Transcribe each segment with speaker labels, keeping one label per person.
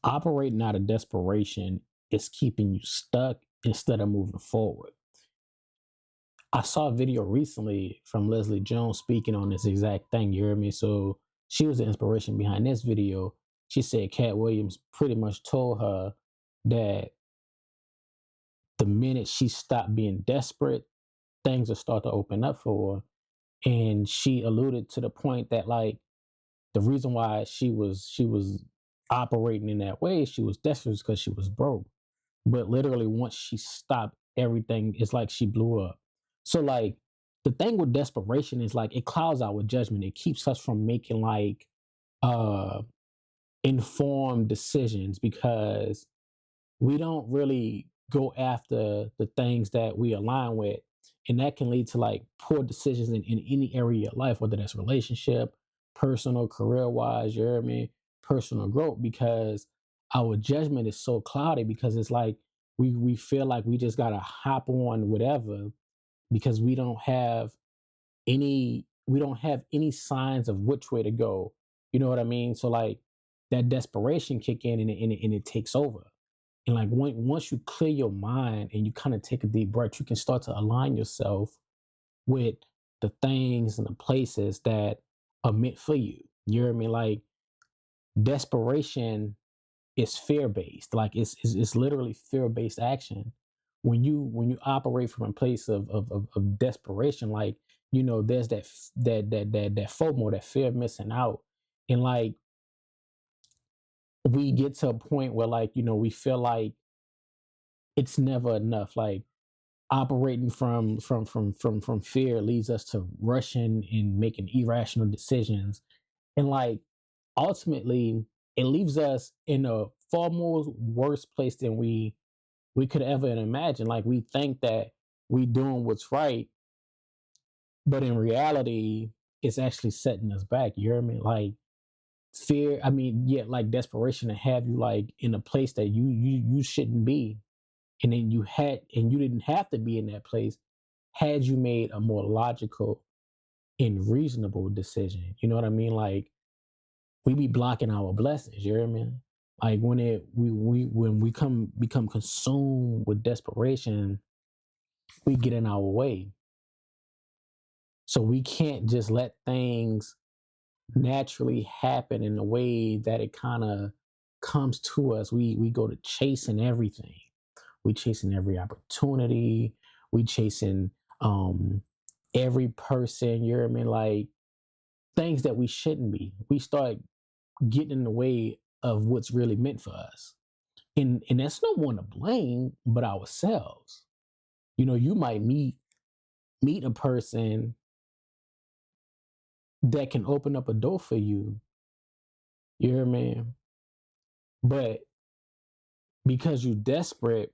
Speaker 1: Operating out of desperation is keeping you stuck instead of moving forward. I saw a video recently from Leslie Jones speaking on this exact thing. You hear me? So she was the inspiration behind this video. She said Cat Williams pretty much told her that the minute she stopped being desperate, things will start to open up for her. And she alluded to the point that like the reason why she was operating in that way, she was desperate because she was broke. But literally once she stopped everything, it's like she blew up. So like the thing with desperation is like it clouds our judgment. It keeps us from making like uh informed decisions because we don't really go after the things that we align with. And that can lead to like poor decisions in any area of life, whether that's relationship, personal, career wise, you hear me, personal growth, because our judgment is so cloudy because it's like we feel like we just gotta hop on whatever because we don't have any signs of which way to go. You know what I mean? So like that desperation kick in and it takes over. And like once you clear your mind and you kind of take a deep breath, you can start to align yourself with the things and the places that are meant for you. You hear me? Like desperation is fear based. Like it's literally fear based action. When you operate from a place of desperation, like there's that FOMO, that fear of missing out, and like we get to a point where like we feel like it's never enough. Like operating from fear leads us to rushing and making irrational decisions, and like ultimately it leaves us in a far more worse place than we could ever imagine. Like we think that we doing what's right, but in reality it's actually setting us back. You hear me? Like fear, I mean, yeah, like desperation to have you like in a place that you shouldn't be, and then you didn't have to be in that place had you made a more logical and reasonable decision. You know what I mean? Like we be blocking our blessings. You hear me? Like when we become consumed with desperation, we get in our way. So we can't just let things naturally happen in the way that it kind of comes to us. We go to chasing everything. We chasing every opportunity. We chasing every person. You hear me? Like things that we shouldn't be. We start getting in the way of what's really meant for us. And that's no one to blame but ourselves. You might meet a person that can open up a door for you. You hear me? But because you're desperate,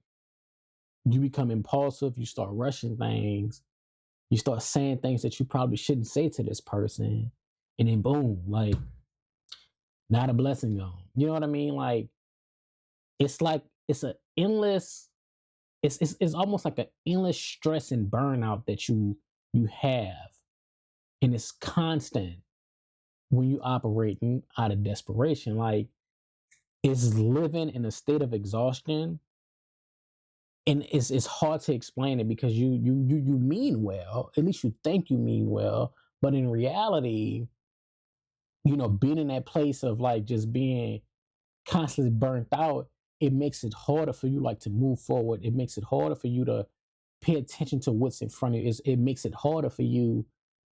Speaker 1: you become impulsive, you start rushing things, you start saying things that you probably shouldn't say to this person, and then boom, like not a blessing gone. You know what I mean? Like it's a endless it's almost like an endless stress and burnout that you have, and it's constant when you operating out of desperation. Like it's living in a state of exhaustion, and it's hard to explain it because you mean well, at least you think you mean well, but in reality, being in that place of like just being constantly burnt out, it makes it harder for you like to move forward. It makes it harder for you to pay attention to what's in front of you. It makes it harder for you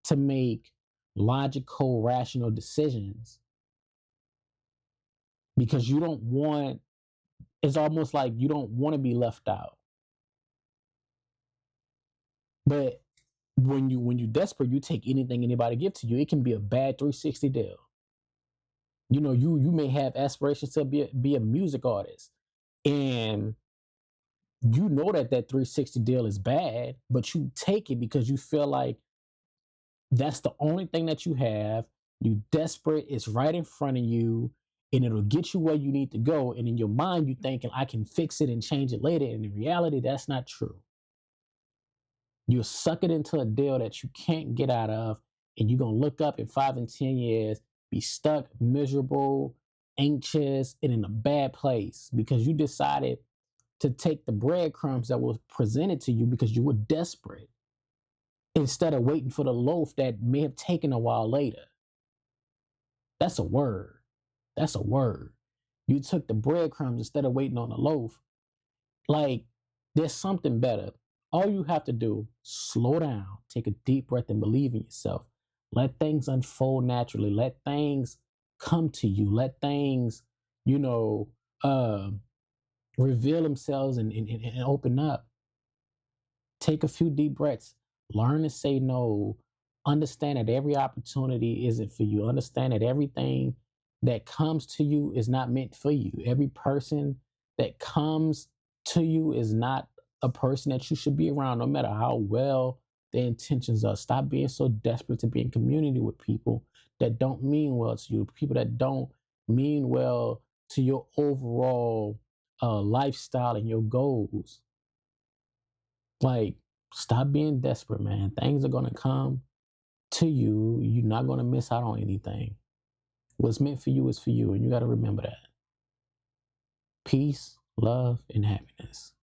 Speaker 1: to make logical, rational decisions because you don't want. It's almost like you don't want to be left out. But when you desperate, you take anything anybody gives to you. It can be a bad 360 deal. You may have aspirations to be a music artist, and you know that 360 deal is bad, but you take it because you feel like that's the only thing that you have. You desperate, it's right in front of you, and it'll get you where you need to go. And in your mind, you thinking, I can fix it and change it later. And in reality, that's not true. You're sucking into a deal that you can't get out of, and you're gonna look up in 5 and 10 years, be stuck, miserable, anxious and in a bad place because you decided to take the breadcrumbs that was presented to you because you were desperate instead of waiting for the loaf that may have taken a while later. That's a word. That's a word. You took the breadcrumbs instead of waiting on the loaf. Like, there's something better. All you have to do, slow down, take a deep breath, and believe in yourself. Let things unfold naturally. Let things come to you. Let things, you know, uh, reveal themselves and open up. Take a few deep breaths. Learn to say no. Understand that every opportunity isn't for you. Understand that everything that comes to you is not meant for you. Every person that comes to you is not a person that you should be around, no matter how well their intentions are. Stop being so desperate to be in community with people that don't mean well to you, people that don't mean well to your overall lifestyle and your goals. Like, stop being desperate, man. Things are gonna come to you. You're not gonna miss out on anything. What's meant for you is for you, and you gotta remember that. Peace, love, and happiness.